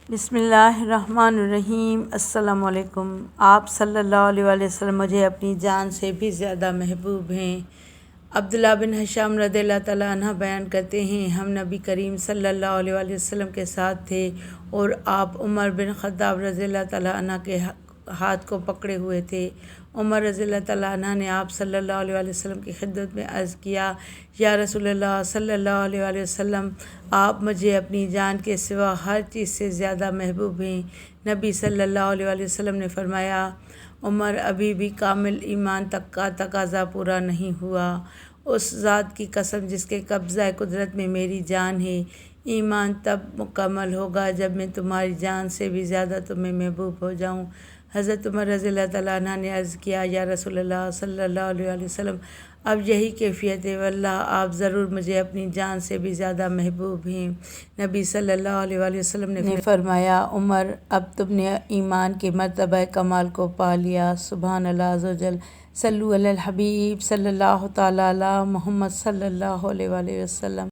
بسم اللہ الرحمن الرحیم۔ السلام علیکم۔ آپ صلی اللہ علیہ وآلہ وسلم مجھے اپنی جان سے بھی زیادہ محبوب ہیں۔ عبداللہ بن حشام رضی اللہ تعالیٰ عنہ بیان کرتے ہیں، ہم نبی کریم صلی اللہ علیہ وآلہ وسلم کے ساتھ تھے اور آپ عمر بن خطاب رضی اللہ تعالیٰ عنہ کے ہاتھ کو پکڑے ہوئے تھے۔ عمر رضی اللہ تعالیٰ عنہ نے آپ صلی اللہ علیہ وآلہ وسلم کی خدمت میں عرض کیا، یا رسول اللہ صلی اللہ علیہ وآلہ وسلم، آپ مجھے اپنی جان کے سوا ہر چیز سے زیادہ محبوب ہیں۔ نبی صلی اللہ علیہ وآلہ وسلم نے فرمایا، عمر، ابھی بھی کامل ایمان تک کا تقاضا پورا نہیں ہوا۔ اس ذات کی قسم جس کے قبضہ قدرت میں میری جان ہے، ایمان تب مکمل ہوگا جب میں تمہاری جان سے بھی زیادہ تمہیں محبوب ہو جاؤں۔ حضرت عمر رضی اللہ تعالیٰ عنہ نے عرض کیا، یا رسول اللہ صلی اللہ علیہ وآلہ وسلم، اب یہی کیفیت ہے، واللہ آپ ضرور مجھے اپنی جان سے بھی زیادہ محبوب ہیں۔ نبی صلی اللہ علیہ وآلہ وسلم نے فرمایا، عمر، اب تم نے ایمان کے مرتبہ کمال کو پا لیا۔ سبحان اللہ عز و جل۔ صلو علی الحبیب صلی اللہ تعالیٰ علی محمد صلی اللہ علیہ وآلہ وسلم۔